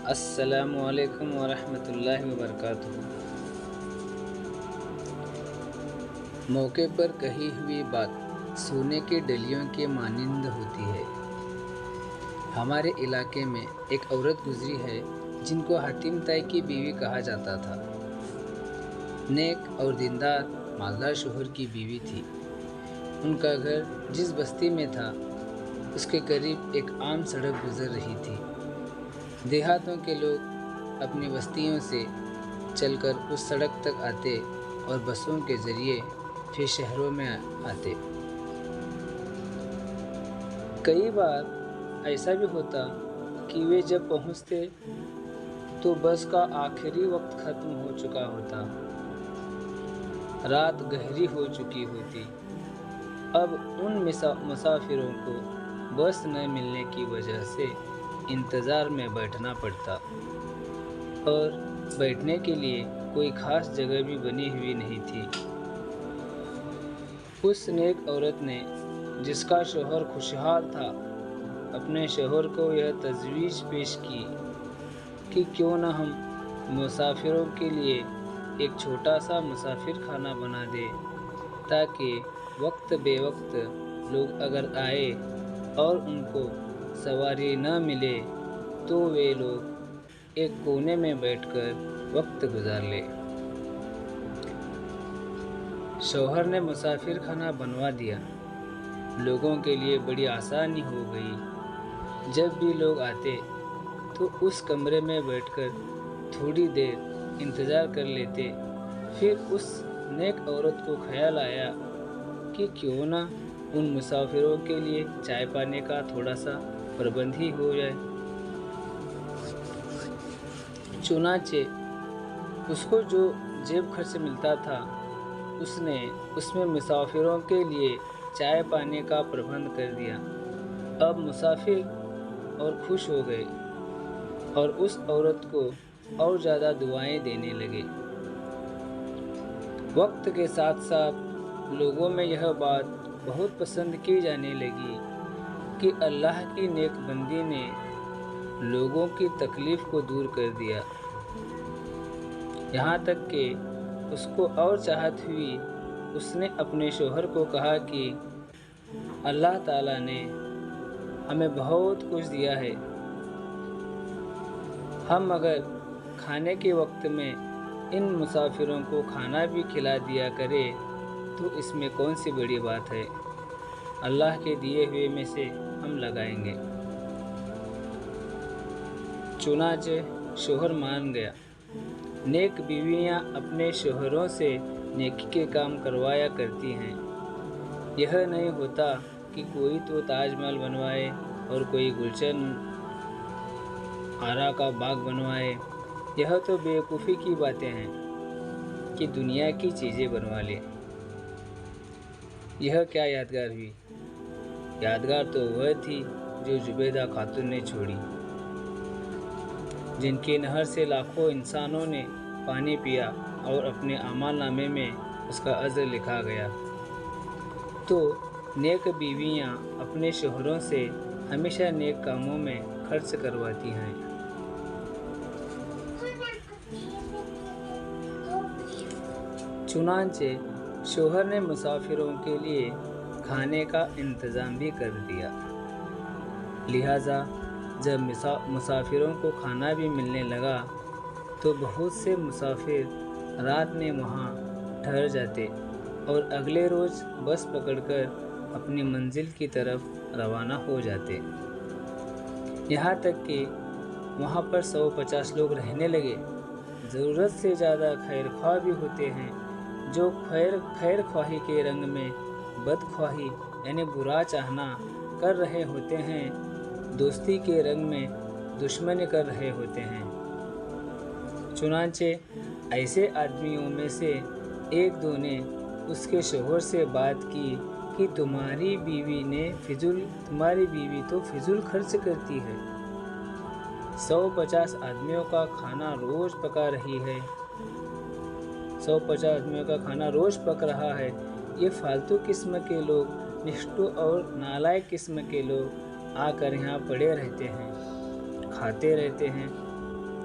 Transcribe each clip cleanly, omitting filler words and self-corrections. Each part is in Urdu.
السلام علیکم ورحمۃ اللہ وبرکاتہ۔ موقع پر کہی ہوئی بات سونے کی ڈلیوں کے مانند ہوتی ہے۔ ہمارے علاقے میں ایک عورت گزری ہے جن کو حاتم تائی کی بیوی کہا جاتا تھا۔ نیک اور دیندار مالدار شوہر کی بیوی تھی۔ ان کا گھر جس بستی میں تھا اس کے قریب ایک عام سڑک گزر رہی تھی۔ دیہاتوں کے لوگ اپنی بستیوں سے چل کر اس سڑک تک آتے اور بسوں کے ذریعے پھر شہروں میں آتے۔ کئی بار ایسا بھی ہوتا کہ وہ جب پہنچتے تو بس کا آخری وقت ختم ہو چکا ہوتا، رات گہری ہو چکی ہوتی۔ اب ان مسافروں کو بس نہ ملنے کی وجہ سے انتظار میں بیٹھنا پڑتا، اور بیٹھنے کے لیے کوئی خاص جگہ بھی بنی ہوئی نہیں تھی۔ اس نیک عورت نے، جس کا شوہر خوشحال تھا، اپنے شوہر کو یہ تجویز پیش کی کہ کیوں نہ ہم مسافروں کے لیے ایک چھوٹا سا مسافر خانہ بنا دیں، تاکہ وقت بے وقت لوگ اگر آئے اور ان کو سواری نہ ملے تو وہ لوگ ایک کونے میں بیٹھ کر وقت گزار لیں۔ شوہر نے مسافر خانہ بنوا دیا۔ لوگوں کے لیے بڑی آسانی ہو گئی۔ جب بھی لوگ آتے تو اس کمرے میں بیٹھ کر تھوڑی دیر انتظار کر لیتے۔ پھر اس نیک عورت کو خیال آیا کہ کیوں نہ ان مسافروں کے لیے چائے پانے کا تھوڑا سا پربند ہی ہو جائے۔ چنانچہ اس کو جو جیب خرچ ملتا تھا اس نے اس میں مسافروں کے لیے چائے پانے کا پربند کر دیا۔ اب مسافر اور خوش ہو گئے اور اس عورت کو اور زیادہ دعائیں دینے لگے۔ وقت کے ساتھ ساتھ لوگوں میں یہ بات بہت پسند کی جانے لگی کہ اللہ کی نیک بندی نے لوگوں کی تکلیف کو دور کر دیا۔ یہاں تک کہ اس کو اور چاہت ہوئی۔ اس نے اپنے شوہر کو کہا کہ اللہ تعالیٰ نے ہمیں بہت کچھ دیا ہے، ہم اگر کھانے کے وقت میں ان مسافروں کو کھانا بھی کھلا دیا کرے تو اس میں کون سی بڑی بات ہے، اللہ کے دیے ہوئے میں سے ہم لگائیں گے۔ چنانچہ شوہر مان گیا۔ نیک بیویاں اپنے شوہروں سے نیکی کے کام کروایا کرتی ہیں۔ یہ نہیں ہوتا کہ کوئی تو تاج محل بنوائے اور کوئی گلشن آرا کا باغ بنوائے۔ یہ تو بیوقوفی کی باتیں ہیں کہ دنیا کی چیزیں بنوا لے۔ یہ کیا یادگار ہوئی؟ یادگار تو وہ تھی جو زبیدہ خاتون نے چھوڑی، جن کی نہر سے لاکھوں انسانوں نے پانی پیا اور اپنے اعمال نامے میں اس کا اجر لکھا گیا۔ تو نیک بیویاں اپنے شوہروں سے ہمیشہ نیک کاموں میں خرچ کرواتی ہیں۔ چنانچہ شوہر نے مسافروں کے لیے کھانے کا انتظام بھی کر دیا۔ لہٰذا جب مسافروں کو کھانا بھی ملنے لگا تو بہت سے مسافر رات میں وہاں ٹھہر جاتے اور اگلے روز بس پکڑ کر اپنی منزل کی طرف روانہ ہو جاتے۔ یہاں تک کہ وہاں پر 150 لوگ رہنے لگے۔ ضرورت سے زیادہ خیر خواہ بھی ہوتے ہیں، جو خیر خواہی کے رنگ میں بدخواہی یعنی برا چاہنا کر رہے ہوتے ہیں، دوستی کے رنگ میں دشمنی کر رہے ہوتے ہیں۔ چنانچہ ایسے آدمیوں میں سے ایک دو نے اس کے شوہر سے بات کی کہ تمہاری بیوی تو فضول خرچ کرتی ہے، 150 آدمیوں کا کھانا روز پکا رہی ہے، 150 آدمیوں کا کھانا روز پک رہا ہے۔ یہ فالتو قسم کے لوگ، نشٹو اور نالائق قسم کے لوگ آ کر یہاں پڑے رہتے ہیں، کھاتے رہتے ہیں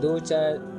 2-4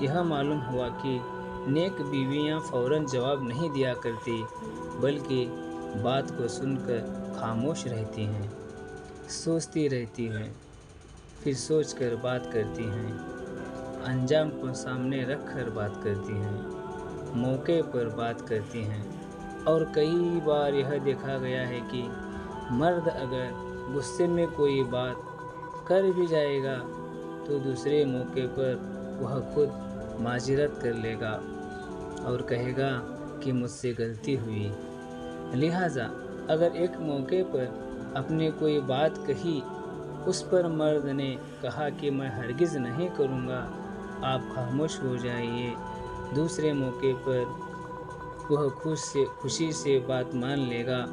یہ معلوم ہوا کہ نیک بیویاں فوراً جواب نہیں دیا کرتی، بلکہ بات کو سن کر خاموش رہتی ہیں، سوچتی رہتی ہیں، پھر سوچ کر بات کرتی ہیں، انجام کو سامنے رکھ کر بات کرتی ہیں، موقع پر بات کرتی ہیں۔ اور کئی بار یہ دیکھا گیا ہے کہ مرد اگر غصے میں کوئی بات کر بھی جائے گا تو دوسرے موقع پر وہ خود معذرت کر لے گا اور کہے گا کہ مجھ سے غلطی ہوئی۔ لہٰذا اگر ایک موقع پر اپنے کوئی بات کہی، اس پر مرد نے کہا کہ میں ہرگز نہیں کروں گا، آپ خاموش ہو جائیے، دوسرے موقع پر وہ خوشی سے بات مان لے گا۔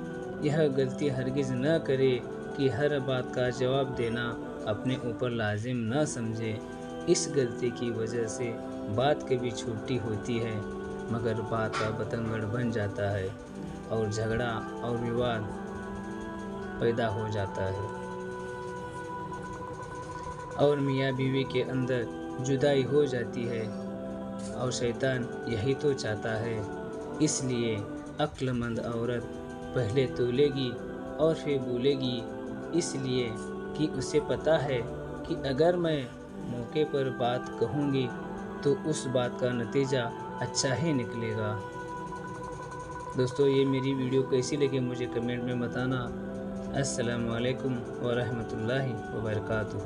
یہ غلطی ہرگز نہ کرے کہ ہر بات کا جواب دینا اپنے اوپر لازم نہ سمجھے۔ اس غلطی کی وجہ سے بات کبھی چھوٹی ہوتی ہے مگر بات کا بتنگڑ بن جاتا ہے اور جھگڑا اور وواد پیدا ہو جاتا ہے اور میاں بیوی کے اندر جدائی ہو جاتی ہے، اور شیطان یہی تو چاہتا ہے۔ اس لیے عقل مند عورت پہلے تولے گی اور پھر بولے گی، اس لیے کہ اسے پتہ ہے کہ اگر میں موقع پر بات کہوں گی تو اس بات کا نتیجہ اچھا ہی نکلے گا۔ دوستو، یہ میری ویڈیو کیسی لگی مجھے کمنٹ میں بتانا۔ السلام علیکم ورحمۃ اللہ وبرکاتہ۔